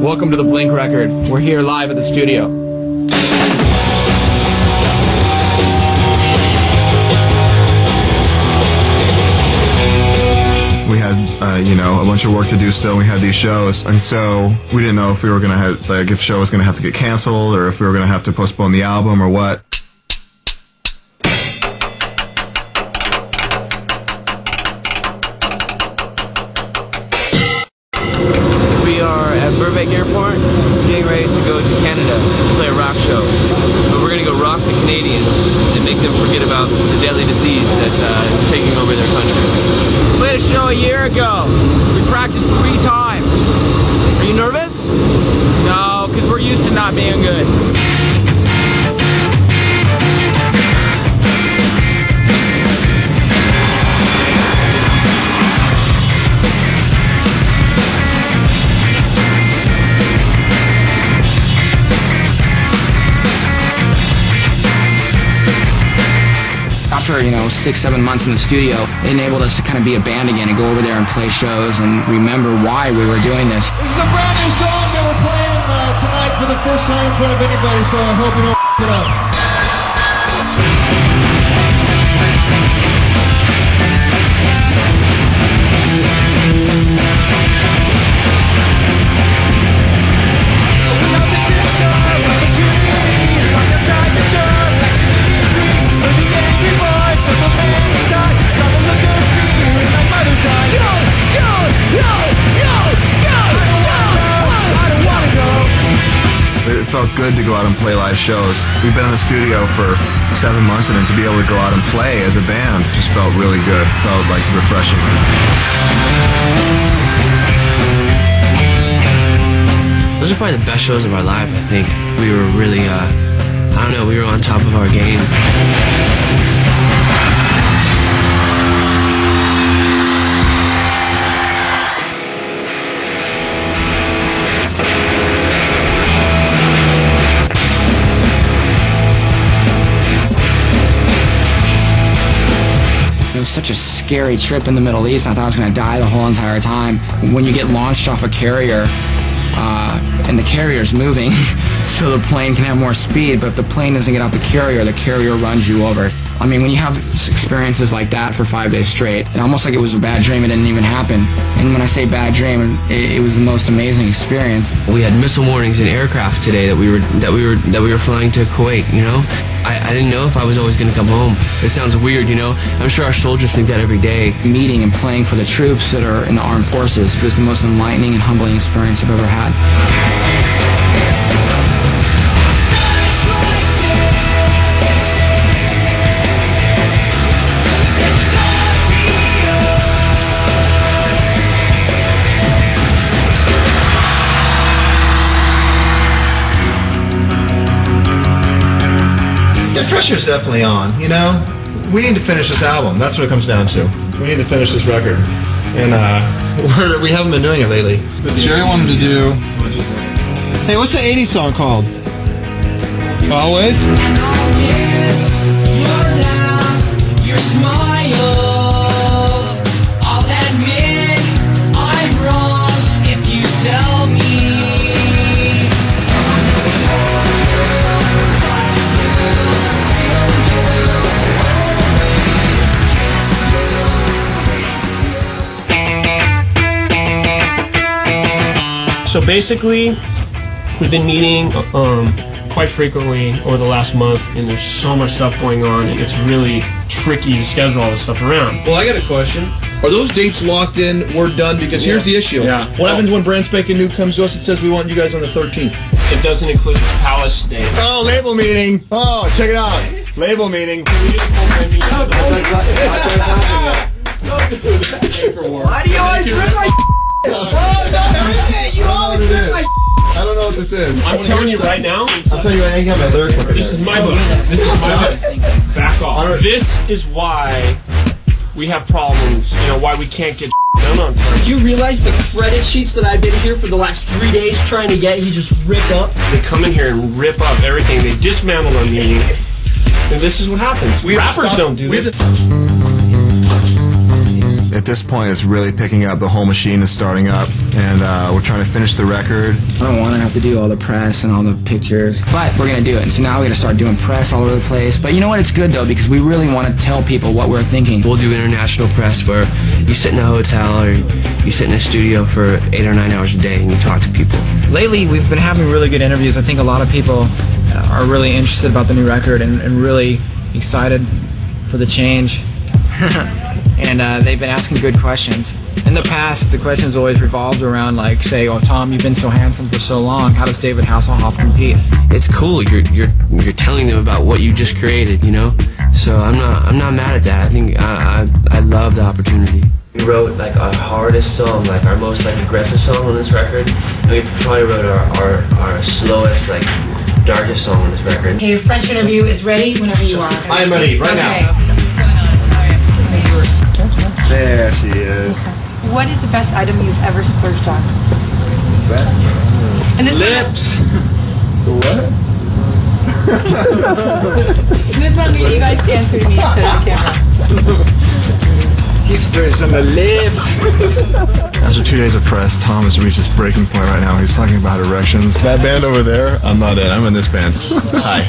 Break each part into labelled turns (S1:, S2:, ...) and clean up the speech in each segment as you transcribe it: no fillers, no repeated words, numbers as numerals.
S1: Welcome to the Blink record. We're here live at the studio.
S2: We had, a bunch of work to do still. We had these shows, and so we didn't know if we were going to have, if show was going to have to get canceled, or if we were going to have to postpone the album, or what.
S1: We are at Burbank Airport, getting ready to go to Canada to play a rock show. But we're going to go rock the Canadians and make them forget about the deadly disease that's taking over their country. We played a show a year ago. We practiced 3 times. Are you nervous? No, because we're used to not being good.
S3: After, 6-7 months in the studio, it enabled us to kind of be a band again and go over there and play shows and remember why we were doing this.
S4: This is a brand new song that we're playing tonight for the first time in front of anybody, so I hope you don't f*** it up.
S2: It felt good to go out and play live shows. We've been in the studio for 7 months, and then to be able to go out and play as a band just felt really good. Felt like refreshing.
S5: Those are probably the best shows of our life, I think. We were really, we were on top of our game.
S3: It was such a scary trip in the Middle East. I thought I was going to die the whole entire time. When you get launched off a carrier, and the carrier's moving, so the plane can have more speed, but if the plane doesn't get off the carrier runs you over. I mean, when you have experiences like that for 5 days straight, it almost like it was a bad dream. It didn't even happen. And when I say bad dream, it was the most amazing experience.
S5: We had missile warnings in aircraft today that we were flying to Kuwait. I didn't know if I was always going to come home. It sounds weird, I'm sure our soldiers think that every day.
S3: Meeting and playing for the troops that are in the armed forces was the most enlightening and humbling experience I've ever had.
S2: The pressure's definitely on, We need to finish this album. That's what it comes down to. We need to finish this record. And we haven't been doing it lately.
S4: But Jerry wanted to do... Hey, what's the 80s song called? Always?
S6: Your smile, I'll admit I'm wrong if you tell me.
S7: So basically, we've been meeting quite frequently over the last month, and there's so much stuff going on, and it's really tricky to schedule all this stuff around.
S8: Well, I got a question. Are those dates locked in? We're done? Because here's the issue.
S7: Yeah.
S8: What happens when Brand Spanking New comes to us and says we want you guys on the 13th?
S7: It doesn't include this Palace date.
S2: Oh, label meeting. Oh, check it out. Label meeting.
S6: Why do you always rip my you always rip my
S2: I don't know what this is.
S7: I'm telling you right now.
S2: I'll tell you right now, you got my lyric book.
S7: This is my book. This is my book. Back off. This is why we have problems. Why we can't get done on time.
S9: Did you realize the credit sheets that I've been here for the last 3 days trying to get, he just ripped up?
S7: They come in here and rip up everything. They dismantle our meeting. And this is what happens. Rappers don't do this.
S2: this point, it's really picking up. The whole machine is starting up, and we're trying to finish the record.
S3: I don't want to have to do all the press and all the pictures, but we're going to do it. And so now we're going to start doing press all over the place. But you know what? It's good, though, because we really want to tell people what we're thinking.
S5: We'll do international press where you sit in a hotel or you sit in a studio for 8 or 9 hours a day and you talk to people.
S10: Lately, we've been having really good interviews. I think a lot of people are really interested about the new record and really excited for the change. And they've been asking good questions. In the past, the questions always revolved around, like, say, "Oh, Tom, you've been so handsome for so long. How does David Hasselhoff compete?"
S5: It's cool. You're telling them about what you just created, you know. So I'm not mad at that. I think I love the opportunity. We wrote like our hardest song, like our most like aggressive song on this record, and we probably wrote our slowest, like darkest song on this record.
S11: Okay, your French interview is ready whenever you are.
S4: I am ready right now. There she is.
S12: What is the best item you've ever splurged on?
S4: Best?
S12: And this
S10: Lips!
S4: What?
S12: This one, you guys answer me instead of the camera.
S10: He splurged on the lips.
S2: After 2 days of press, Tom has reached his breaking point right now. He's talking about erections. That band over there, I'm not in. I'm in this band. Hi.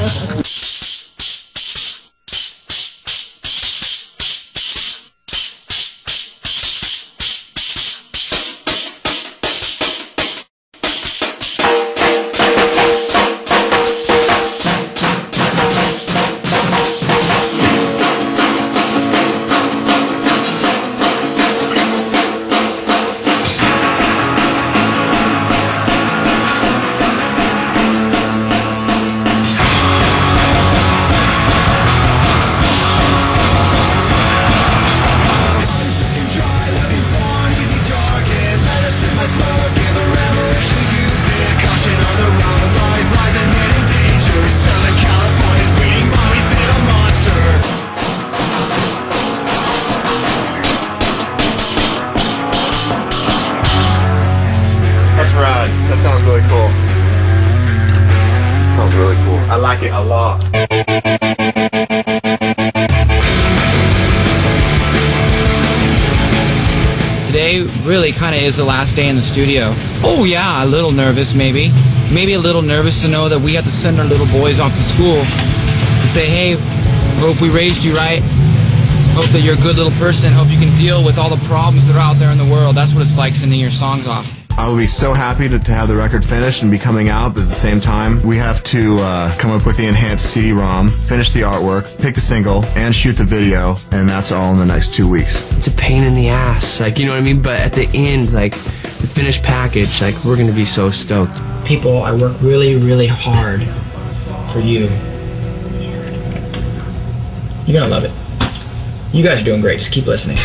S2: That sounds really cool. Sounds really cool. I like it a lot.
S10: Today really kind of is the last day in the studio. Oh yeah, a little nervous maybe. Maybe a little nervous to know that we have to send our little boys off to school to say, hey, hope we raised you right. Hope that you're a good little person. Hope you can deal with all the problems that are out there in the world. That's what it's like sending your songs off.
S2: I will be so happy to have the record finished and be coming out, but at the same time, we have to come up with the enhanced CD-ROM, finish the artwork, pick the single, and shoot the video, and that's all in the next 2 weeks.
S5: It's a pain in the ass, like, you know what I mean? But at the end, like, the finished package, like, we're gonna be so stoked.
S10: People, I work really, really hard for you. You're gonna love it. You guys are doing great. Just keep listening.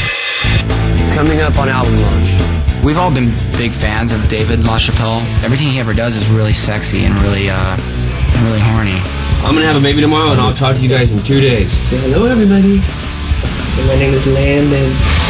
S5: Coming up on album launch.
S3: We've all been big fans of David LaChapelle. Everything he ever does is really sexy and really horny.
S5: I'm gonna have a baby tomorrow, and I'll talk to you guys in 2 days.
S9: Say hello, everybody. So my name is Landon.